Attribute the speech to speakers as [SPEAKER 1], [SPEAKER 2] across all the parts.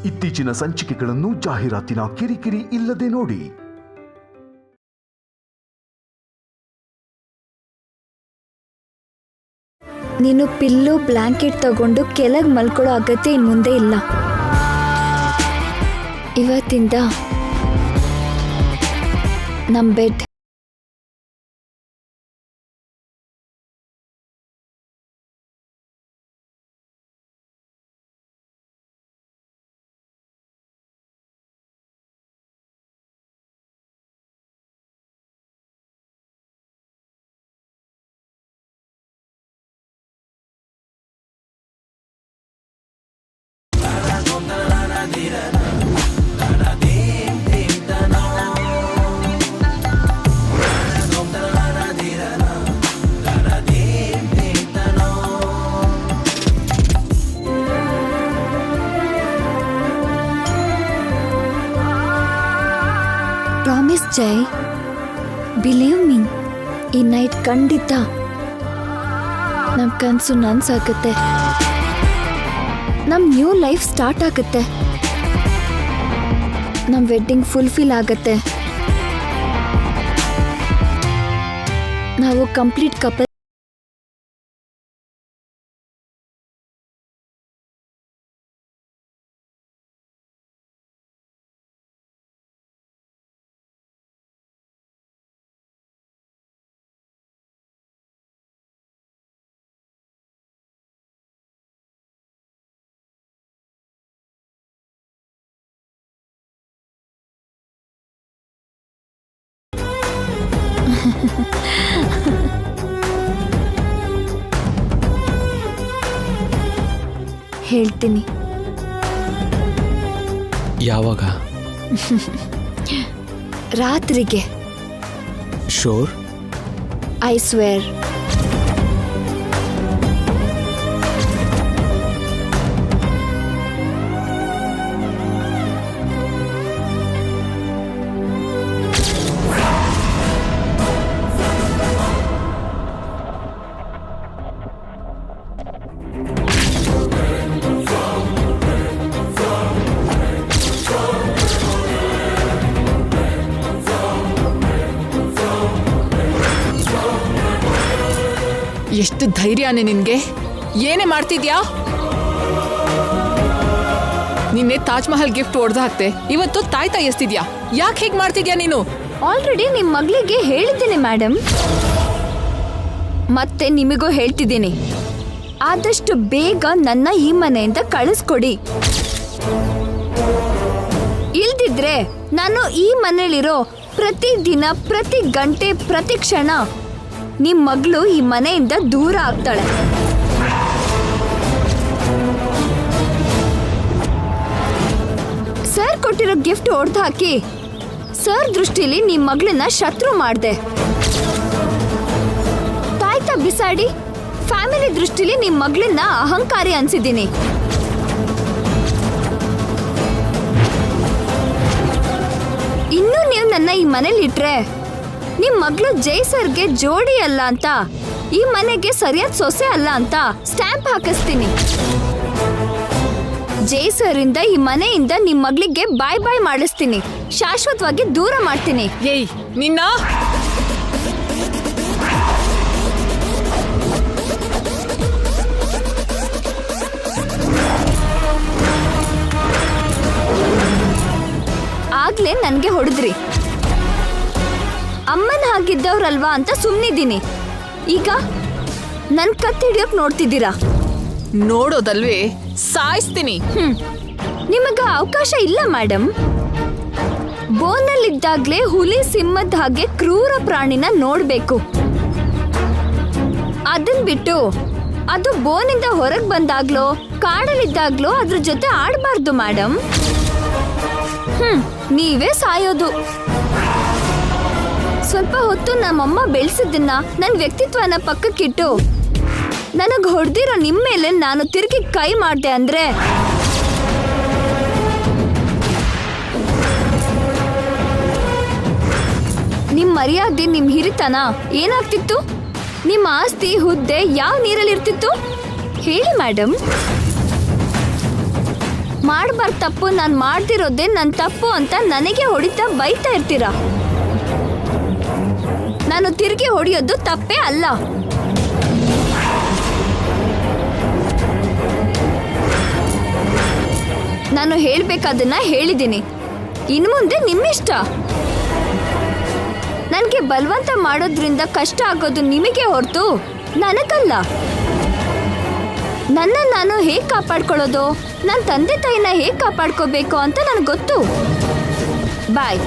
[SPEAKER 1] ಇತ್ತೀಚಿನ ಸಂಚಿಕೆಗಳನ್ನು ಜಾಹೀರಾತಿನ ಕಿರಿಕಿರಿ ಇಲ್ಲದೆ ನೋಡಿ.
[SPEAKER 2] ನೀನು ಪಿಲ್ಲು ಬ್ಲಾಂಕೆಟ್ ತಗೊಂಡು ಕೆಳಗೆ ಮಲ್ಕೊಳ್ಳೋ ಅಗತ್ಯ ಇನ್ನು ಮುಂದೆ ಇಲ್ಲ. ಇವತ್ತಿಂದ ನಮ್ಮ ಬೆಡ್ ಪ್ರಾಮಿಸ್ ಜೈ, ಬಿಲೀವ್ ಮೀ, ಈ ನೈಟ್ ಖಂಡಿತ ನಮ್ಮ ಕನಸು ನನ್ಸಾಗುತ್ತೆ. ನಮ್ಮ ನ್ಯೂ ಲೈಫ್ ಸ್ಟಾರ್ಟ್ ಆಗುತ್ತೆ. ನಮ್ಮ ವೆಡ್ಡಿಂಗ್ ಫುಲ್ಫಿಲ್ ಆಗುತ್ತೆ. ನಾವು ಕಂಪ್ಲೀಟ್ ಕಪಲ್. ಹೇಳ್ತೀನಿ.
[SPEAKER 3] ಯಾವಾಗ?
[SPEAKER 2] ರಾತ್ರಿಗೆ.
[SPEAKER 3] ಶೋರ್?
[SPEAKER 2] I square.
[SPEAKER 4] ಎಷ್ಟು ಧೈರ್ಯನೇ ನಿನ್ಗೆ? ಏನೇ ಮಾಡ್ತಿದ್ಯಾ? ನಿನ್ನೆ ತಾಜ್ ಮಹಲ್ ಗಿಫ್ಟ್ ಹೊಡೆದು ಹಾಕ್ತೆ, ಇವತ್ತು ತಾಯ್ತಾ ಎಸ್ತಿದ್ಯಾ? ಯಾಕೆ ಹೇಗ್ ಮಾಡ್ತಿದ್ಯಾ ನೀನು?
[SPEAKER 2] ಆಲ್ರೆಡಿ ನಿಮ್ಮ ಮಗಳಿಗೆ ಹೇಳಿದ್ದೀನಿ ಮೇಡಮ್, ಮತ್ತೆ ನಿಮಗೂ ಹೇಳ್ತಿದ್ದೀನಿ, ಆದಷ್ಟು ಬೇಗ ನನ್ನ ಈ ಮನೆಯಿಂದ ಕಳಿಸ್ಕೊಡಿ. ಇಲ್ದಿದ್ರೆ ನಾನು ಈ ಮನೇಲಿರೋ ಪ್ರತಿ ದಿನ, ಪ್ರತಿ ಗಂಟೆ, ಪ್ರತಿ ಕ್ಷಣ ನಿಮ್ ಮಗಳು ಈ ಮನೆಯಿಂದ ದೂರ ಆಗ್ತಾಳೆ. ಸರ್ ಕೊಟ್ಟಿರೋ ಗಿಫ್ಟ್ ಹೊಡೆದು ಹಾಕಿ ಸರ್ ದೃಷ್ಟಿಲಿ ನಿಮ್ ಮಗಳನ್ನ ಶತ್ರು ಮಾಡ್ದೆ. ತಾಯ್ತಾ ಬಿಸಾಡಿ ಫ್ಯಾಮಿಲಿ ದೃಷ್ಟಿಲಿ ನಿಮ್ ಮಗಳನ್ನ ಅಹಂಕಾರಿ ಅನ್ಸಿದ್ದೀನಿ. ಇನ್ನು ನೀವು ನನ್ನ ಈ ಮನೇಲಿ ಇಟ್ರೆ ನಿಮ್ ಮಗಳು ಜೈ ಸರ್ಗೆ ಜೋಡಿ ಅಲ್ಲ ಅಂತ, ಈ ಮನೆಗೆ ಸರಿಯಾದ ಸೊಸೆ ಅಲ್ಲ ಅಂತ ಸ್ಟ್ಯಾಂಪ್ ಹಾಕಿಸ್ತೀನಿ. ಜೈ ಸರ್ ಇಂದ ಈ ಮನೆಯಿಂದ ನಿಮ್ ಮಗಳಿಗೆ ಬಾಯ್ ಬಾಯ್ ಮಾಡಿಸ್ತೀನಿ, ಶಾಶ್ವತವಾಗಿ ದೂರ ಮಾಡ್ತೀನಿ.
[SPEAKER 4] ಏಯ್ ನಿನ್ನ!
[SPEAKER 2] ಆಗ್ಲೇ ನನ್ಗೆ ಹೊಡೆದ್ರಿ. ಅಮ್ಮನ ಹಾಗಿದ್ದವ್ರಲ್ವಾ ಅಂತ ಸುಮ್ನಿದ್ದೀನಿ. ಈಗ ನನ್ ಕತ್ತಿ ಹಿಡಿಯೋಕ್ ನೋಡ್ತಿದ್ದೀರಾ?
[SPEAKER 4] ನೋಡೋದಲ್ವೇ, ಸಾಯಿಸ್ತೀನಿ.
[SPEAKER 2] ನಿಮಗ ಅವಕಾಶ ಇಲ್ಲ ಮೇಡಮ್. ಬೋನಲ್ಲಿದ್ದಾಗ್ಲೇ ಹುಲಿ ಸಿಂಹದ ಹಾಗೆ ಕ್ರೂರ ಪ್ರಾಣಿನ ನೋಡ್ಬೇಕು. ಅದನ್ ಬಿಟ್ಟು ಅದು ಬೋನಿಂದ ಹೊರಗ್ ಬಂದಾಗ್ಲೋ ಕಾಡಲ್ಲಿದ್ದಾಗ್ಲೋ ಅದ್ರ ಜೊತೆ ಆಡ್ಬಾರ್ದು ಮೇಡಮ್. ನೀವೇ ಸಾಯೋದು. ಸ್ವಲ್ಪ ಹೊತ್ತು ನಮ್ಮಮ್ಮ ಬೆಳೆಸಿದ್ದನ್ನ ನನ್ನ ವ್ಯಕ್ತಿತ್ವನ ಪಕ್ಕಕ್ಕಿಟ್ಟು ನನಗ್ ಹೊಡೆದಿರೋ ನಿಮ್ಮ ಮೇಲೆ ನಾನು ತಿರುಗಿ ಕೈ ಮಾಡ್ದೆ ಅಂದ್ರೆ ನಿಮ್ ಮರ್ಯಾದೆ, ನಿಮ್ ಹಿರಿತನ ಏನಾಗ್ತಿತ್ತು? ನಿಮ್ಮ ಆಸ್ತಿ, ಹುದ್ದೆ ಯಾವ ನೀರಲ್ಲಿ ಇರ್ತಿತ್ತು ಹೇಳಿ ಮೇಡಮ್. ಮಾಡ್ಬಾರ್ದು ತಪ್ಪು ನಾನು ಮಾಡ್ತಿರೋದೇ ನನ್ನ ತಪ್ಪು ಅಂತ ನನಗೆ ಹೊಡಿತಾ ಬೈತಾ ಇರ್ತೀರಾ. ನಾನು ತಿರುಗಿ ಹೊಡೆಯೋದು ತಪ್ಪೇ ಅಲ್ಲ. ನಾನು ಹೇಳ್ಬೇಕಾದನ್ನ ಹೇಳಿದ್ದೀನಿ. ಇನ್ನು ಮುಂದೆ ನಿಮ್ಮಿಷ್ಟ. ನನಗೆ ಬಲವಂತ ಮಾಡೋದ್ರಿಂದ ಕಷ್ಟ ಆಗೋದು ನಿಮಗೆ ಹೊರತು ನನಗಲ್ಲ. ನನ್ನ ನಾನು ಹೇಗೆ ಕಾಪಾಡ್ಕೊಳ್ಳೋದು, ನನ್ನ ತಂದೆ ತಾಯಿನ ಹೇಗೆ ಕಾಪಾಡ್ಕೋಬೇಕು ಅಂತ ನನಗೆ ಗೊತ್ತು. ಬಾಯ್.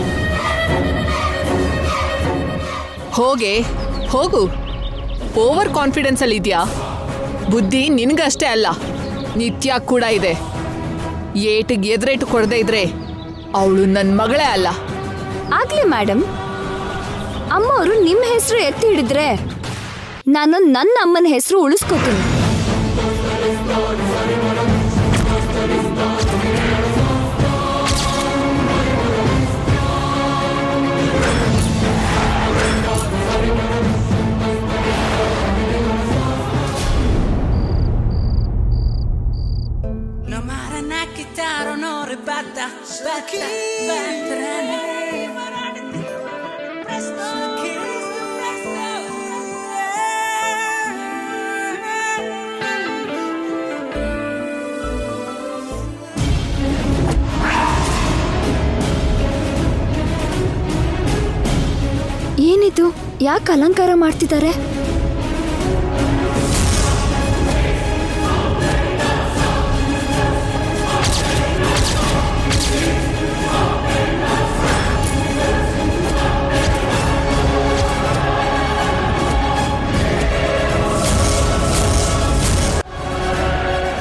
[SPEAKER 4] ಹೋಗು. ಓವರ್ ಕಾನ್ಫಿಡೆನ್ಸ್ ಅಲ್ಲಿ ಇದೆಯಾ? ಬುದ್ಧಿ ನಿನ್ಗಷ್ಟೇ ಅಲ್ಲ, ನಿತ್ಯ ಕೂಡ ಇದೆ. ಏಟಿಗೆ ಎದುರೇಟು ಕೊಡದೇ ಇದ್ರೆ ಅವಳು ನನ್ನ ಮಗಳೇ ಅಲ್ಲ.
[SPEAKER 2] ಆಗ್ಲಿ ಮೇಡಮ್. ಅಮ್ಮವರು ನಿಮ್ಮ ಹೆಸರು ಎತ್ತಿ ಹಿಡಿದ್ರೆ ನಾನು ನನ್ನ ಅಮ್ಮನ ಹೆಸರು ಉಳಿಸ್ಕೋತೀನಿ. ಏನಿದು? ಯಾಕೆ ಅಲಂಕಾರ ಮಾಡ್ತಿದ್ದಾರೆ?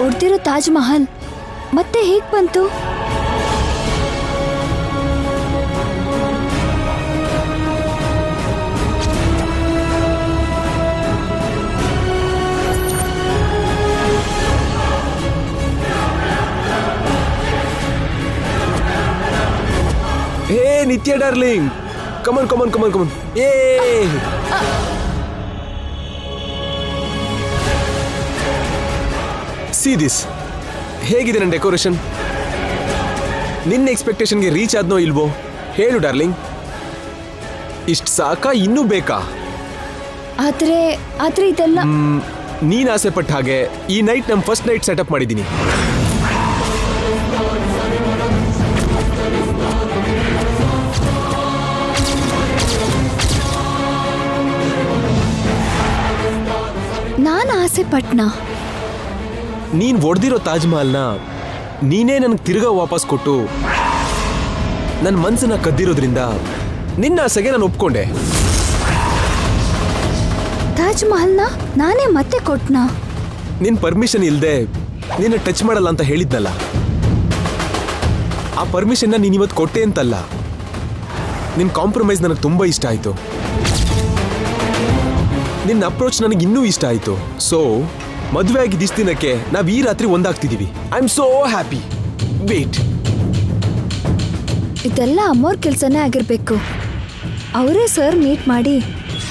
[SPEAKER 2] ಉಡ್ದಿರೋ ತಾಜ್ ಮಹಲ್ ಮತ್ತೆ ಹೇಗ್ ಬಂತು?
[SPEAKER 5] Hey, Nitya darling. Come on. Yay! See this. ಹೇಗಿದೆ ನನ್ನ ಡೆಕೋರೇಷನ್? ನಿನ್ನ ಎಕ್ಸ್ಪೆಕ್ಟೇಷನ್ಗೆ ರೀಚ್ ಆದ್ನೋ ಇಲ್ವೋ ಹೇಳು ಡಾರ್ಲಿಂಗ್. ಇಷ್ಟು ಸಾಕಾ, ಇನ್ನೂ ಬೇಕಾ?
[SPEAKER 2] ಆದ್ರೆ ಇದೆಲ್ಲ
[SPEAKER 5] ನೀನ್ ಆಸೆ ಪಟ್ಟ ಹಾಗೆ ಈ ನೈಟ್ ನಮ್ಮ ಫಸ್ಟ್ ನೈಟ್ ಸೆಟಪ್ ಮಾಡಿದ್ದೀನಿ.
[SPEAKER 2] ನಾನು ಆಸೆ ಪಟ್ನಾ?
[SPEAKER 5] ನೀನ್ ಒಡ್ದಿರೋ ತಾಜ್ ಮಹಲ್ನ ನೀನೇ ನನಗೆ ತಿರ್ಗಾ ವಾಪಸ್ ಕೊಟ್ಟು ನನ್ನ ಮನ್ಸನ್ನ ಕದ್ದಿರೋದ್ರಿಂದ ನಿನ್ನ ಆಸೆಗೆ ನಾನು ಒಪ್ಕೊಂಡೆ.
[SPEAKER 2] ತಾಜ್ ಮಹಲ್ನ ನಾನೇ ಮತ್ತೆ ಕೊಟ್ನಾ?
[SPEAKER 5] ನಿನ್ ಪರ್ಮಿಷನ್ ಇಲ್ಲದೆ ನಿನ್ನ ಟಚ್ ಮಾಡಲ್ಲ ಅಂತ ಹೇಳಿದ್ನಲ್ಲ, ಆ ಪರ್ಮಿಷನ್ನ ನೀನ್ ಇವತ್ತು ಕೊಟ್ಟೆ ಅಂತಲ್ಲ. ನಿನ್ ಕಾಂಪ್ರಮೈಸ್ ನನಗೆ ತುಂಬಾ ಇಷ್ಟ ಆಯ್ತು. ನಿನ್ನ ಅಪ್ರೋಚ್ ನನಗೆ ಇನ್ನೂ ಇಷ್ಟ ಆಯ್ತು. ಸೊ ಮದುವೆ ಆಗಿದ್ದ ಇಷ್ಟು ದಿನಕ್ಕೆ ನಾವು ಈ ರಾತ್ರಿ ಒಂದಾಗ್ತಿದೀವಿ. I am so happy. Wait,
[SPEAKER 2] ಇದೆಲ್ಲ ಅಮ್ಮೋರ್ ಕೆಲಸನೇ ಆಗಿರ್ಬೇಕು. ಅವರೇ ಸರ್ ಮೀಟ್ ಮಾಡಿ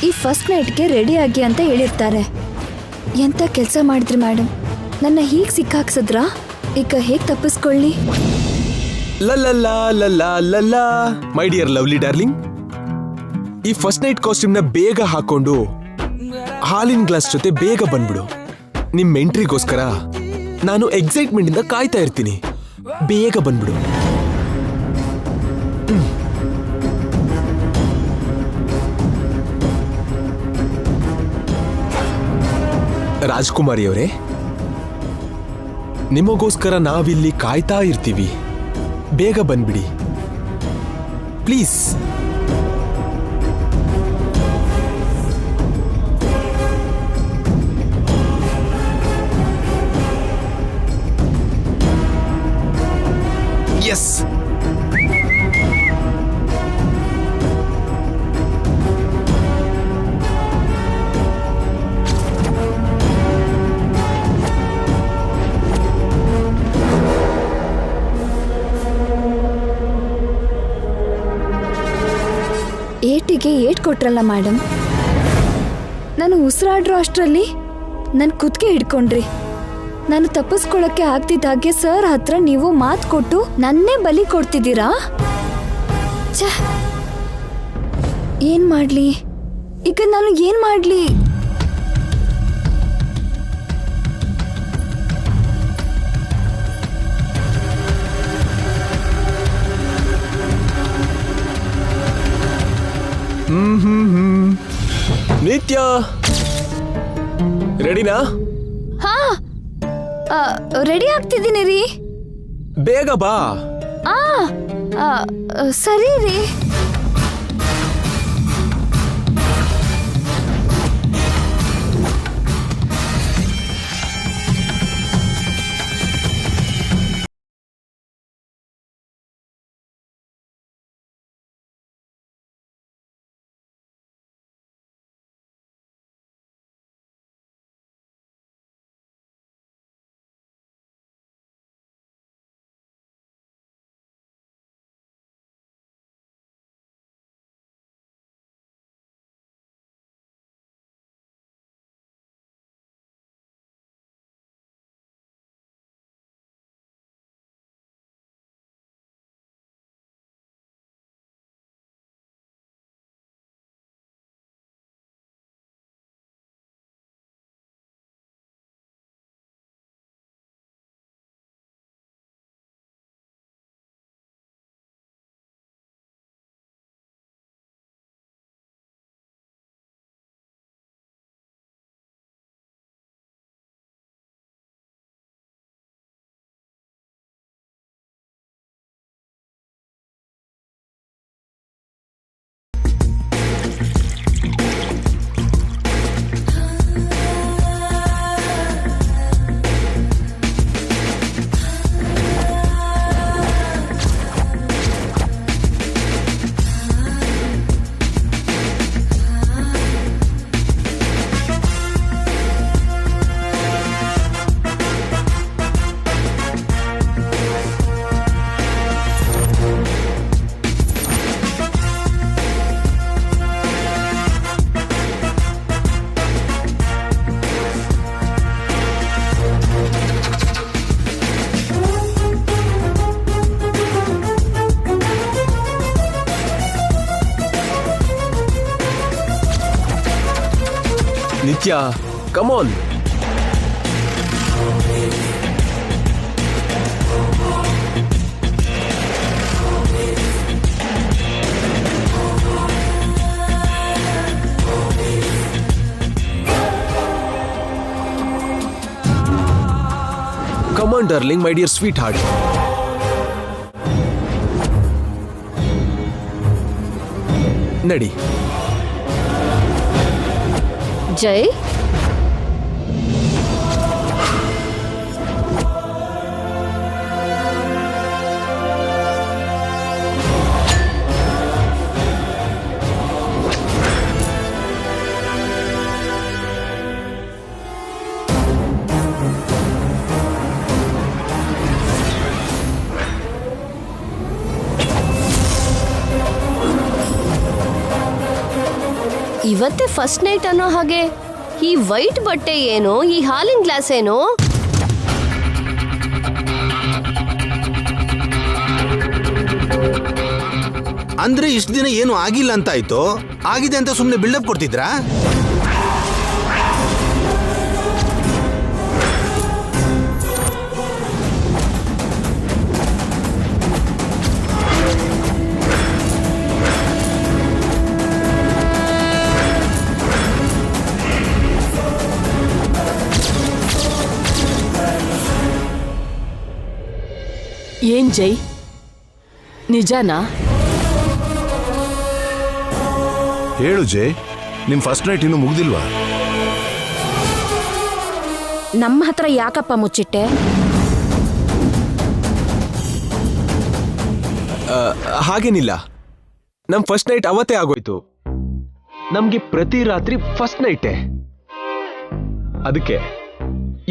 [SPEAKER 2] ಈ ಫಸ್ಟ್ ನೈಟ್ಗೆ ರೆಡಿ ಆಗಿ ಅಂತ ಹೇಳಿರ್ತಾರೆ. ಎಂತ ಕೆಲಸ ಮಾಡಿದ್ರಿ ಮೇಡಮ್? ನನ್ನ ಹೀಗೆ ಸಿಕ್ಕಾಕ್ಸಿದ್ರಾ? ಈಗ ಹೇಗೆ ತಪ್ಪಿಸ್ಕೊಳ್ಳಿ?
[SPEAKER 5] ಲಲ್ಲ ಮೈ ಡಿಯರ್ ಲವ್ಲಿ ಡಾರ್ಲಿಂಗ್, ಈ ಫಸ್ಟ್ ನೈಟ್ ಕಾಸ್ಟ್ಯೂಮ್ನ ಬೇಗ ಹಾಕೊಂಡು ಹಾಲಿನ ಗ್ಲಾಸ್ ಜೊತೆ ಬೇಗ ಬಂದ್ಬಿಡು. ನಿಮ್ ಎಂಟ್ರಿಗೋಸ್ಕರ ನಾನು ಎಕ್ಸೈಟ್ಮೆಂಟ್ ಇಂದ ಕಾಯ್ತಾ ಇರ್ತೀನಿ. ಬೇಗ ಬಂದ್ಬಿಡು. ರಾಜ್ಕುಮಾರಿ ಅವರೇ, ನಿಮಗೋಸ್ಕರ ನಾವಿಲ್ಲಿ ಕಾಯ್ತಾ ಇರ್ತೀವಿ. ಬೇಗ ಬಂದ್ಬಿಡಿ ಪ್ಲೀಸ್. ಎಸ್,
[SPEAKER 2] ಏಟಿಗೆ ಏಟ್ ಕೊಟ್ರಲ್ಲ ಮೇಡಮ್. ನಾನು ಉಸಿರಾಡ್ರೋ ಅಷ್ಟರಲ್ಲಿ ನನ್ನ ಕುತ್ತಿಗೆ ಹಿಡ್ಕೊಂಡ್ರಿ. ನಾನು ತಪ್ಪಿಸ್ಕೊಳಕ್ಕೆ ಆಗ್ತಿದ್ದಾಗೆ ಸರ್ ಹತ್ರ ನೀವು ಮಾತು ಕೊಟ್ಟು ನನ್ನೇ ಬಲಿ ಕೊಡ್ತಿದ್ದೀರಾ? ಛೆ! ಏನ್ ಮಾಡ್ಲಿ ಈಗ? ನಾನು ಏನ್ ಮಾಡ್ಲಿ?
[SPEAKER 5] ನಿತ್ಯ ರೆಡಿನಾ?
[SPEAKER 2] ಹಾ, ರೆಡಿ ಆಗ್ತಿದ್ದೀನಿ ರೀ.
[SPEAKER 5] ಬೇಗ ಬಾ.
[SPEAKER 2] ಸರಿ ರೀ.
[SPEAKER 5] ನಿತ್ಯ, come on. Come on, darling, my dear sweetheart. ನಡಿ.
[SPEAKER 2] ಜೈ,
[SPEAKER 6] ಇವತ್ತೇ ಫಸ್ಟ್ ನೈಟ್ ಅನ್ನೋ ಹಾಗೆ ಈ ವೈಟ್ ಬಟ್ಟೆ ಏನು, ಈ ಹಾಲಿನ ಗ್ಲಾಸ್ ಏನು?
[SPEAKER 7] ಅಂದ್ರೆ ಇಷ್ಟು ದಿನ ಏನು ಆಗಿಲ್ಲ ಅಂತ ಆಯ್ತು, ಆಗಿದೆ ಅಂತ ಸುಮ್ಮನೆ ಬಿಲ್ಡಪ್ ಕೊಡ್ತಿದ್ರಾ?
[SPEAKER 8] ಏನ್ ಜೈ, ನಿಜನಾ?
[SPEAKER 9] ಹೇಳು ಜೈ, ನಿಮ್ ಫಸ್ಟ್ ನೈಟ್ ಇನ್ನೂ ಮುಗ್ದಿಲ್ವಾ?
[SPEAKER 6] ನಮ್ಮ ಹತ್ರ ಯಾಕಪ್ಪ ಮುಚ್ಚಿಟ್ಟೆ?
[SPEAKER 5] ಹಾಗೇನಿಲ್ಲ, ನಮ್ ಫಸ್ಟ್ ನೈಟ್ ಅವತ್ತೇ ಆಗೋಯ್ತು. ನಮ್ಗೆ ಪ್ರತಿ ರಾತ್ರಿ ಫಸ್ಟ್ ನೈಟೇ. ಅದಕ್ಕೆ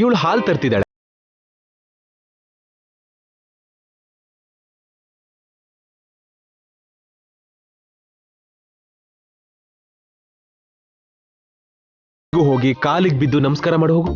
[SPEAKER 5] ಇವಳು ಹಾಲ್ ತರ್ತಿದ್ದಾಳೆ. ಹೋಗಿ ಕಾಲಿಗೆ ಬಿದ್ದು ನಮಸ್ಕಾರ ಮಾಡಿ ಹೋಗು.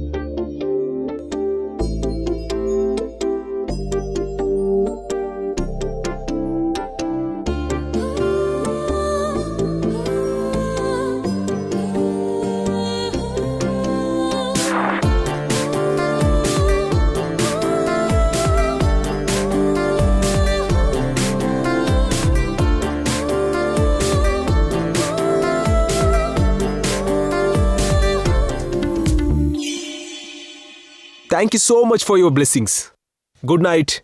[SPEAKER 5] Thank you so much for your blessings. Good night.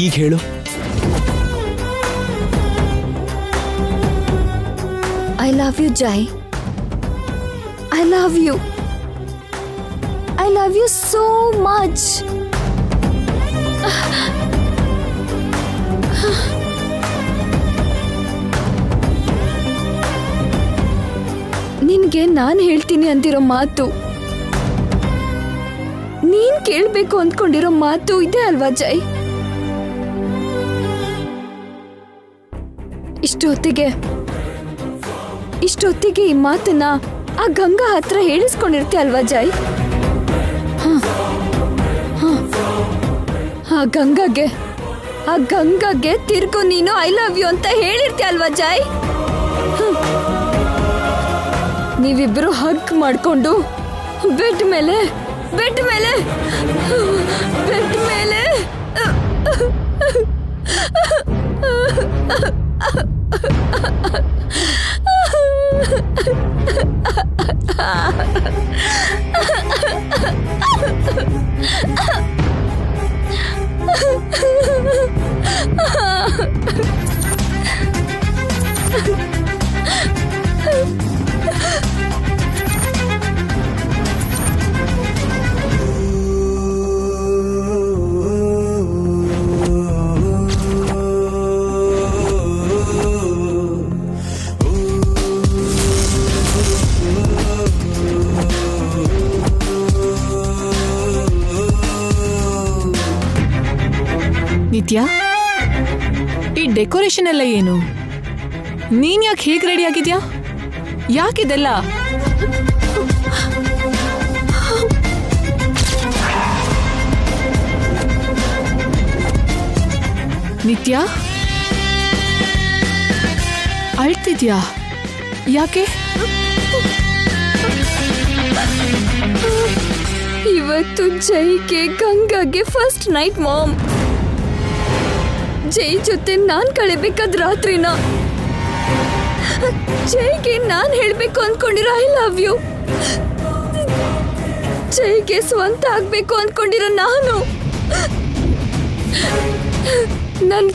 [SPEAKER 5] ಈಗ ಹೇಳು.
[SPEAKER 2] I love you Jai. I love you. I love you so much. ನಿನ್ಗೆ ನಾನು ಹೇಳ್ತೀನಿ ಅಂತಿರೋ ಮಾತು, ನೀನ್ ಕೇಳ್ಬೇಕು ಅಂದ್ಕೊಂಡಿರೋ ಮಾತು ಇದೆ ಅಲ್ವಾ ಜೈ? ಇಷ್ಟೊತ್ತಿಗೆ ಈ ಮಾತನ್ನ ಆ ಗಂಗಾ ಹತ್ರ ಹೇಳಿಸ್ಕೊಂಡಿರ್ತೆ ಅಲ್ವಾ ಜೈ? ಆ ಗಂಗಾಗೆ ತಿರ್ಗು ನೀನು ಐ ಲವ್ ಯು ಅಂತ ಹೇಳಿರ್ತೆ ಅಲ್ವಾ ಜೈ? ನೀವಿಬ್ರು ಹಗ್ ಮಾಡ್ಕೊಂಡು ಬೆಡ್ ಮೇಲೆ
[SPEAKER 4] ನಿತ್ಯ, ಈ ಡೆಕೋರೇಷನ್ ಎಲ್ಲ ಏನು? ನೀನ್ ಯಾಕೆ ಹೀಗೆ ರೆಡಿ ಆಗಿದ್ಯಾ? ಯಾಕಿದೆಲ್ಲ? ನಿತ್ಯ, ಅಳ್ತಿದ್ಯಾ? ಯಾಕೆ?
[SPEAKER 2] ಇವತ್ತು ಜೈಗೆ ಗಂಗಾಗೆ ಫಸ್ಟ್ ನೈಟ್ ಮಾಮ್. ಜೈ ಜೊತೆ ನಾನ್ ಕಳೆಬೇಕಾದ ರಾತ್ರಿನ ಜೈಗೆ ನಾನ್ ಹೇಳ್ಬೇಕು ಅನ್ಕೊಂಡಿರೋ ಐ ಲವ್ ಯು, ಜೈಗೆ ಸ್ವಂತ ಆಗ್ಬೇಕು ಅನ್ಕೊಂಡಿರೋ ನಾನು ನನ್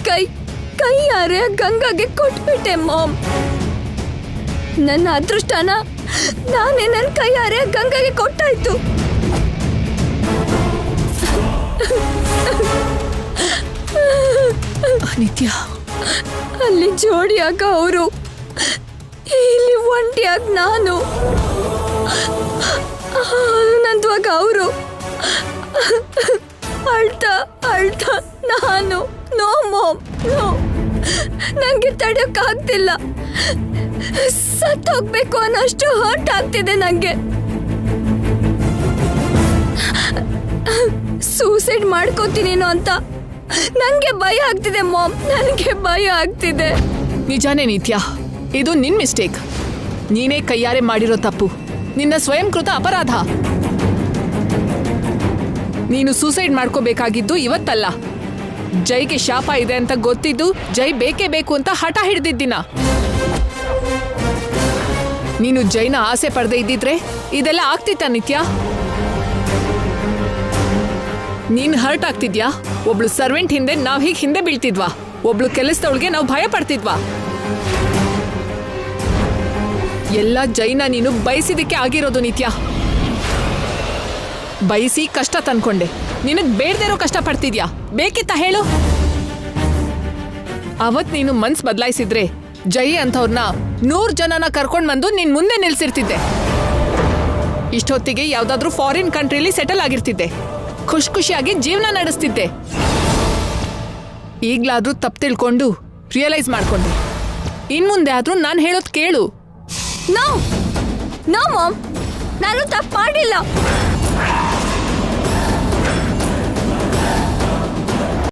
[SPEAKER 2] ಕೈಯಾರೆ ಗಂಗಾಗೆ ಕೊಟ್ಬಿಟ್ಟೆ ಮಾಮ್. ನನ್ನ ಅದೃಷ್ಟನ ನಾನೇ ನನ್ನ ಕೈಯಾರೆ ಗಂಗಾಗೆ ಕೊಟ್ಟಾಯ್ತು.
[SPEAKER 4] ನಿತ್ಯ,
[SPEAKER 2] ಅಲ್ಲಿ ಜೋಡಿಯಾಗ ಅವರು, ಇಲ್ಲಿ ಒಂಟಿಯಾಗ ನಾನು, ಆನಂದವಾಗ ಅವರು, ಅಳ್ತಾ ನಾನು. ನೋ ಮಾಮ್, ನೋ, ನಂಗೆ ತಡೆಯೋಕ್ಕಾಗ್ತಿಲ್ಲ. ಸತ್ತೋಗ್ಬೇಕು ಅನ್ನೋಷ್ಟು ಹರ್ಟ್ ಆಗ್ತಿದೆ ನಂಗೆ. ಸೂಸೈಡ್ ಮಾಡ್ಕೋತೀನೇನೋ ಅಂತ ನನ್ಗೆ ಭಯ ಆಗ್ತಿದೆ ಮಾಮ್, ನನಗೆ ಭಯ ಆಗ್ತಿದೆ.
[SPEAKER 4] ನಿಜಾನೇ ನಿತ್ಯ, ಇದು ನಿನ್ ಮಿಸ್ಟೇಕ್. ನೀನೇ ಕೈಯಾರೆ ಮಾಡಿರೋ ತಪ್ಪು, ನಿನ್ನ ಸ್ವಯಂಕೃತ ಅಪರಾಧ. ನೀನು ಸೂಸೈಡ್ ಮಾಡ್ಕೋಬೇಕಾಗಿದ್ದು ಇವತ್ತಲ್ಲ. ಜೈಗೆ ಶಾಪ ಇದೆ ಅಂತ ಗೊತ್ತಿದ್ದು ಜೈ ಬೇಕೇ ಬೇಕು ಅಂತ ಹಠ ಹಿಡ್ದಿದ್ದಿನ. ನೀನು ಜೈನ ಆಸೆ ಪಡೆದೇ ಇದ್ದಿದ್ರೆ ಇದೆಲ್ಲ ಆಗ್ತಿತ್ತ ನಿತ್ಯ? ನೀನ್ ಹರ್ಟ್ ಆಗ್ತಿದ್ಯಾ? ಒಬ್ಳು ಸರ್ವೆಂಟ್ ಹಿಂದೆ ನಾವ್ ಹೀಗೆ ಹಿಂದೆ ಬೀಳ್ತಿದ್ವಾ? ಒಬ್ಳು ಕೆಲಸದವಳಿಗೆ ನಾವು ಭಯ ಪಡ್ತಿದ್ವಾ? ಎಲ್ಲ ಜೈನ ನೀನು ಬಯಸಿದಕ್ಕೆ ಆಗಿರೋದು ನಿತ್ಯ. ಬಯಸಿ ಕಷ್ಟ ತಂದ್ಕೊಂಡೆ. ನಿನಗ್ ಬೇಡದಿರೋ ಕಷ್ಟ ಪಡ್ತಿದ್ಯಾ? ಬೇಕಿತ್ತ ಹೇಳು? ಅವತ್ ನೀನು ಮನ್ಸ್ ಬದಲಾಯಿಸಿದ್ರೆ ಜೈ ಅಂಥವ್ರನ್ನ 100 ಜನನ ಕರ್ಕೊಂಡ್ ಬಂದು ನಿನ್ ಮುಂದೆ ನಿಲ್ಸಿರ್ತಿದ್ದೆ. ಇಷ್ಟೊತ್ತಿಗೆ ಯಾವ್ದಾದ್ರೂ ಫಾರಿನ್ ಕಂಟ್ರಿಲಿ ಸೆಟಲ್ ಆಗಿರ್ತಿದ್ದೆ, ಖುಷಿಯಾಗಿ ಜೀವನ ನಡೆಸ್ತಿದ್ದೆ. ಈಗ್ಲಾದ್ರೂ ತಪ್ಪು ತಿಳ್ಕೊಂಡು ರಿಯಲೈಸ್ ಮಾಡ್ಕೊಂಡೆ. ಇನ್ ಮುಂದೆ ಆದ್ರೂ ನಾನು ಹೇಳೋದ್ ಕೇಳು.
[SPEAKER 2] ನೋ ಮಾಮ್, ನಾನು ತಪ್ಪು ಮಾಡಿಲ್ಲ.